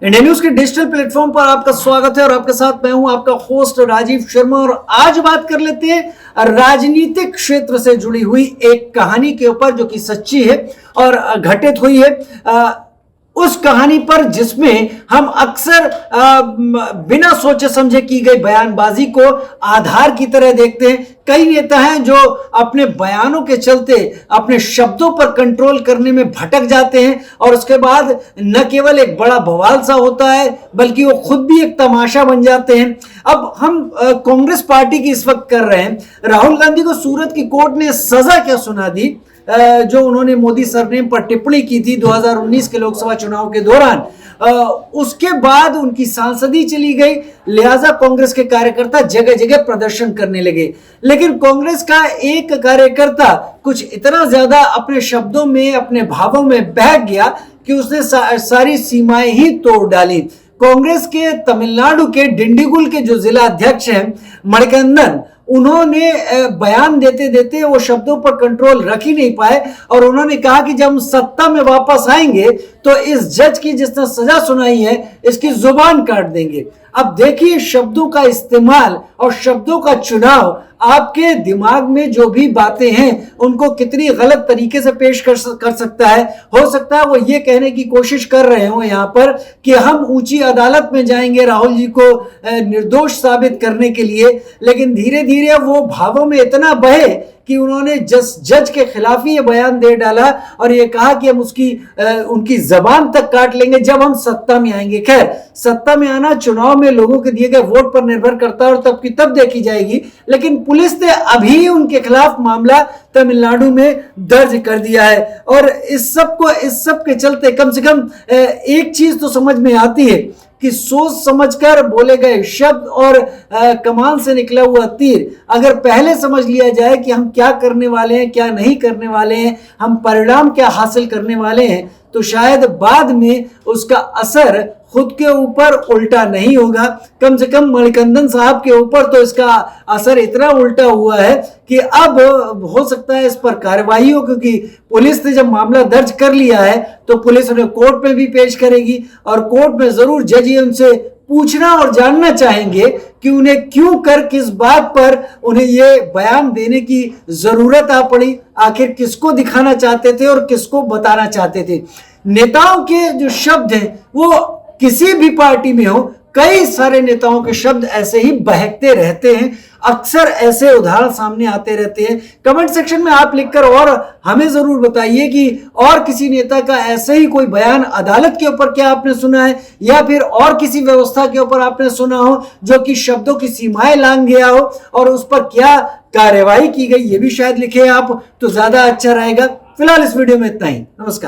India news के digital platform पर आपका स्वागत है और आपके साथ मैं हूं आपका होस्ट राजीव शर्मा। और आज बात कर लेते हैं राजनीतिक क्षेत्र से जुड़ी हुई एक कहानी के ऊपर जो कि सच्ची है और घटित हुई है। उस कहानी पर जिसमें हम अक्सर बिना सोचे समझे की गई बयानबाजी को आधार की तरह देखते हैं। कई नेता हैं जो अपने बयानों के चलते अपने शब्दों पर कंट्रोल करने में भटक जाते हैं और उसके बाद न केवल एक बड़ा बवाल सा होता है बल्कि वो खुद भी एक तमाशा बन जाते हैं। अब हम कांग्रेस पार्टी की इस वक्त कर रहे हैं। राहुल गांधी को सूरत की कोर्ट ने सजा क्या सुना दी जो उन्होंने मोदी सरनेम पर टिप्पणी की थी 2019 के लोकसभा चुनाव के दौरान। उसके बाद उनकी सांसदी चली गई, लिहाजा कांग्रेस के कार्यकर्ता जगह जगह प्रदर्शन करने लगे। लेकिन कांग्रेस का एक कार्यकर्ता कुछ इतना ज्यादा अपने शब्दों में, अपने भावों में बह गया कि उसने सारी सीमाएं ही तोड़ डाली। कांग्रेस के तमिलनाडु के डिंडीगुल के जो जिला अध्यक्ष हैं मणिकंदन, उन्होंने बयान देते देते वो शब्दों पर कंट्रोल रख ही नहीं पाए और उन्होंने कहा कि जब हम सत्ता में वापस आएंगे तो इस जज की जिसने सजा सुनाई है इसकी जुबान काट देंगे। अब देखिए, शब्दों का इस्तेमाल और शब्दों का चुनाव आपके दिमाग में जो भी बातें हैं उनको कितनी गलत तरीके से पेश कर सकता है। हो सकता है वो ये कहने की कोशिश कर रहे हो यहाँ पर कि हम ऊंची अदालत में जाएंगे राहुल जी को निर्दोष साबित करने के लिए, लेकिन धीरे धीरे वो भावों में इतना बहे कि उन्होंने जज के खिलाफ ही ये बयान दे डाला और ये कहा कि हम उनकी जबान तक काट लेंगे जब हम सत्ता में आएंगे। खैर, सत्ता में आना चुनाव में लोगों के दिए गए वोट पर निर्भर करता है और तब की तब देखी जाएगी। लेकिन पुलिस ने अभी उनके खिलाफ मामला तमिलनाडु में दर्ज कर दिया है और इस सब के चलते कम से कम एक चीज तो समझ में आती है कि सोच समझकर बोले गए शब्द और कमान से निकला हुआ तीर अगर पहले समझ लिया जाए कि हम क्या करने वाले हैं, क्या नहीं करने वाले हैं, हम परिणाम क्या हासिल करने वाले हैं, तो शायद बाद में उसका असर खुद के ऊपर उल्टा नहीं होगा। कम से कम मणिकंदन साहब के ऊपर तो इसका असर इतना उल्टा हुआ है कि अब हो सकता है इस पर कार्रवाई हो, क्योंकि पुलिस ने जब मामला दर्ज कर लिया है तो पुलिस उन्हें कोर्ट में भी पेश करेगी और कोर्ट में जरूर जज उनसे पूछना और जानना चाहेंगे कि उन्हें क्यों कर किस बात पर उन्हें ये बयान देने की जरूरत आ पड़ी, आखिर किसको दिखाना चाहते थे और किसको बताना चाहते थे। नेताओं के जो शब्द हैं वो किसी भी पार्टी में हो, कई सारे नेताओं के शब्द ऐसे ही बहकते रहते हैं। अक्सर ऐसे उदाहरण सामने आते रहते हैं। कमेंट सेक्शन में आप लिखकर और हमें जरूर बताइए कि और किसी नेता का ऐसे ही कोई बयान अदालत के ऊपर क्या आपने सुना है या फिर और किसी व्यवस्था के ऊपर आपने सुना हो जो कि शब्दों की सीमाएं लांघ गया हो और उस पर क्या कार्रवाई की गई, ये भी शायद लिखे आप तो ज्यादा अच्छा रहेगा। फिलहाल इस वीडियो में इतना ही। नमस्कार।